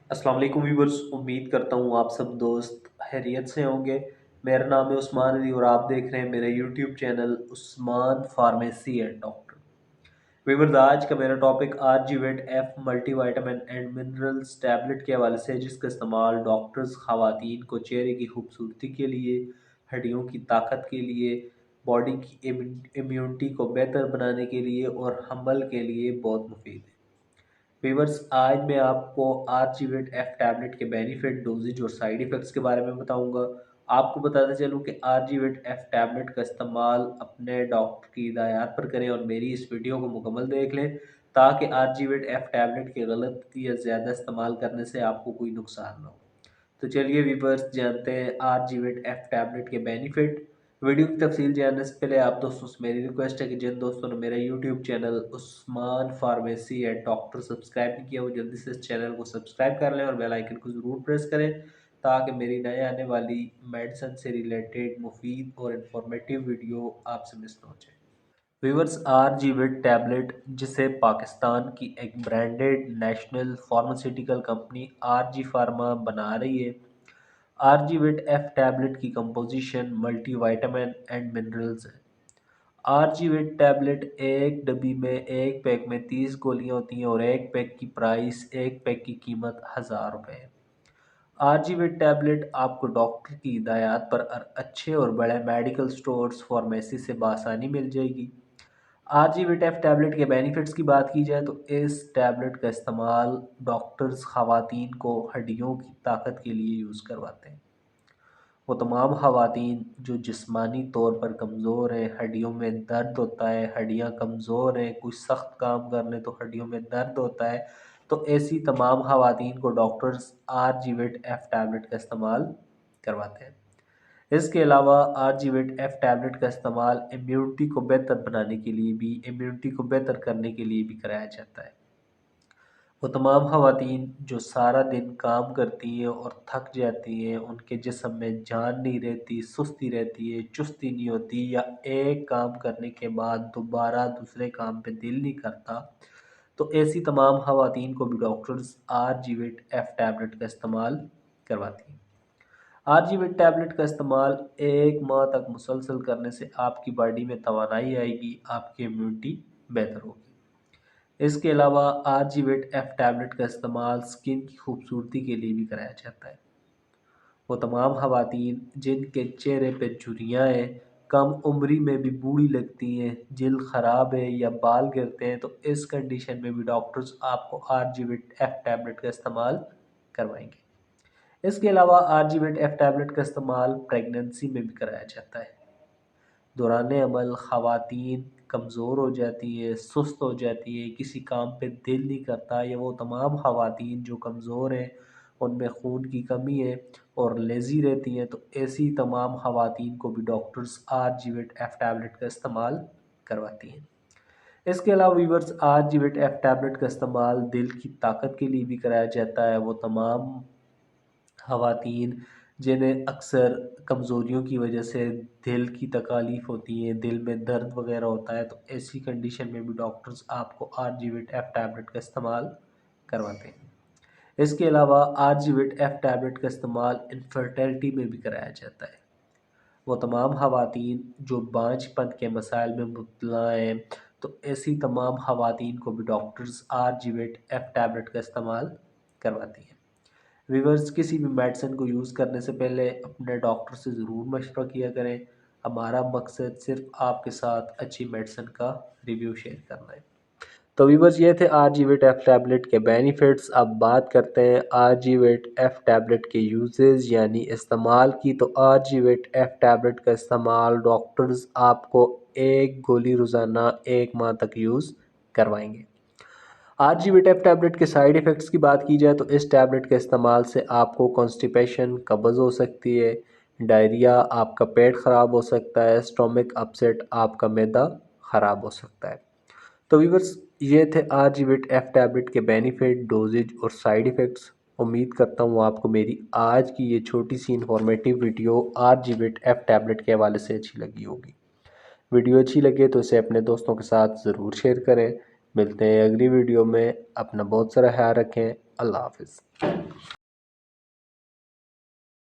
السلام علیکم ویورز، امید کرتا ہوں آپ سب دوست خیریت سے ہوں گے۔ میرا نام ہے عثمان علی اور آپ دیکھ رہے ہیں میرا YouTube channel Usman pharmacy and doctor. Viewers, آج کا میرا topic R G wait F multi vitamin and minerals tablet کے حوالے سے ہے، جس کا استعمال ڈاکٹرز خواتین کو چہرے کی خوبصورتی کے لیے، ہڈیوں کی طاقت کے لیے، باڈی کی امیونٹی کو بہتر بنانے کے لیے اور حمل کے لیے بہت مفید ہے۔ ویورز، آج میں آپ کو R G wait F tablet کے بینیفٹ، ڈوزیج اور سائیڈ ایفیکٹس کے بارے میں بتاؤں گا۔ آپ کو بتاتے چلوں کہ R G wait F tablet کا استعمال اپنے ڈاکٹر کی ہدایات پر کریں اور میری اس ویڈیو کو مکمل دیکھ لیں تاکہ R G wait F tablet کے غلط یا زیادہ استعمال کرنے سے آپ کو کوئی نقصان نہ ہو۔ تو چلیے ویورز، جانتے ہیں R G wait F tablet کے بینیفٹ۔ ویڈیو کی تفصیل جاننے سے پہلے آپ دوستوں سے میری ریکویسٹ ہے کہ جن دوستوں نے میرا YouTube channel Usman pharmacy and doctor subscribe نہیں کیا وہ جلدی سے اس چینل کو سبسکرائب کر لیں اور بیل آئیکن کو ضرور پریس کریں تاکہ میری نئے آنے والی میڈیسن سے ریلیٹڈ مفید اور انفارمیٹیو ویڈیو آپ سے مس نہ ہو جائے۔ Viewers, R G Vit tablet, جسے پاکستان کی ایک branded national pharmaceutical company R G pharma بنا رہی ہے۔ R G wait F tablet کی composition multi vitamin and minerals ہے۔ آر جی ویٹ ٹیبلٹ ایک ڈبی میں ایک پیک میں 30 گولیاں ہوتی ہیں اور ایک پیک کی قیمت 1000 روپے ہے۔ آر جی ویٹ ٹیبلٹ آپ کو ڈاکٹر کی ہدایات پر اچھے اور بڑے میڈیکل سٹورز فارمیسی سے بآسانی مل جائے گی۔ R G wait F tablet کے بینیفٹس کی بات کی جائے تو اس ٹیبلٹ کا استعمال ڈاکٹرز خواتین کو ہڈیوں کی طاقت کے لیے یوز کرواتے ہیں۔ وہ تمام خواتین جو جسمانی طور پر کمزور ہیں، ہڈیوں میں درد ہوتا ہے، ہڈیاں کمزور ہیں، کوئی سخت کام کر لیں تو ہڈیوں میں درد ہوتا ہے، تو ایسی تمام خواتین کو doctors R G wait F tablet کا استعمال کرواتے ہیں۔ اس کے علاوہ R G wait F tablet کا استعمال امیونٹی کو بہتر کرنے کے لیے بھی کرایا جاتا ہے۔ وہ تمام خواتین جو سارا دن کام کرتی ہیں اور تھک جاتی ہیں، ان کے جسم میں جان نہیں رہتی، سستی رہتی ہے، چستی نہیں ہوتی، یا ایک کام کرنے کے بعد دوبارہ دوسرے کام پہ دل نہیں کرتا، تو ایسی تمام خواتین کو بھی doctors R G wait F tablet کا استعمال کرواتی ہیں۔ آر جی ویٹ ٹیبلٹ کا استعمال 1 ماہ تک مسلسل کرنے سے آپ کی باڈی میں توانائی آئے گی، آپ کی امیونٹی بہتر ہوگی۔ اس کے علاوہ R G wait F tablet کا استعمال سکن کی خوبصورتی کے لیے بھی کرایا جاتا ہے۔ وہ تمام خواتین جن کے چہرے پہ جھریاں ہیں، کم عمری میں بھی بوڑھی لگتی ہیں، جلد خراب ہے یا بال گرتے ہیں، تو اس کنڈیشن میں بھی ڈاکٹرز آپ کو R G wait F tablet کا استعمال کروائیں گے۔ اس کے علاوہ R G wait F tablet کا استعمال پریگننسی میں بھی کرایا جاتا ہے۔ دوران عمل خواتین کمزور ہو جاتی ہیں، سست ہو جاتی ہیں، کسی کام پہ دل نہیں کرتا، یا وہ تمام خواتین جو کمزور ہیں، ان میں خون کی کمی ہے اور لیزی رہتی ہیں، تو ایسی تمام خواتین کو بھی doctors R G wait F tablet کا استعمال کرواتی ہیں۔ اس کے علاوہ viewers, R G wait F tablet کا استعمال دل کی طاقت کے لیے بھی کرایا جاتا ہے۔ وہ تمام خواتین جنہیں اکثر کمزوریوں کی وجہ سے دل کی تکالیف ہوتی ہیں، دل میں درد وغیرہ ہوتا ہے، تو ایسی کنڈیشن میں بھی ڈاکٹرز آپ کو R G wait F tablet کا استعمال کرواتے ہیں۔ اس کے علاوہ R G wait F tablet کا استعمال انفرٹیلٹی میں بھی کرایا جاتا ہے۔ وہ تمام خواتین جو بانجھ پن کے مسائل میں مبتلا ہیں، تو ایسی تمام خواتین کو بھی doctors R G wait F tablet کا استعمال کرواتی ہیں۔ ویورز، کسی بھی میڈیسن کو یوز کرنے سے پہلے اپنے ڈاکٹر سے ضرور مشورہ کیا کریں۔ ہمارا مقصد صرف آپ کے ساتھ اچھی میڈیسن کا ریویو شیئر کرنا ہے۔ تو ویورز، یہ تھے R G wait F tablet کے بینیفٹس۔ اب بات کرتے ہیں R G wait F tablet کے یوزز یعنی استعمال کی۔ تو R G wait F tablet کا استعمال ڈاکٹرز آپ کو ایک گولی روزانہ 1 ماہ تک یوز کروائیں گے۔ R G wait F tablet کے سائیڈ ایفیکٹس کی بات کی جائے تو اس ٹیبلٹ کے استعمال سے آپ کو کانسٹیپیشن، قبض ہو سکتی ہے، ڈائریا، آپ کا پیٹ خراب ہو سکتا ہے، اسٹومک اپسیٹ، آپ کا معدہ خراب ہو سکتا ہے۔ تو ویورز، یہ تھے R G wait F tablet کے بینیفٹ، ڈوزیج اور سائیڈ ایفیکٹس۔ امید کرتا ہوں آپ کو میری آج کی یہ چھوٹی سی informative video R G wait F tablet کے حوالے سے اچھی لگی ہوگی۔ ویڈیو اچھی لگے تو اسے اپنے دوستوں کے ساتھ ضرور شیئر کریں۔ ملتے ہیں اگلی ویڈیو میں، اپنا بہت سارا خیال رکھیں، اللہ حافظ۔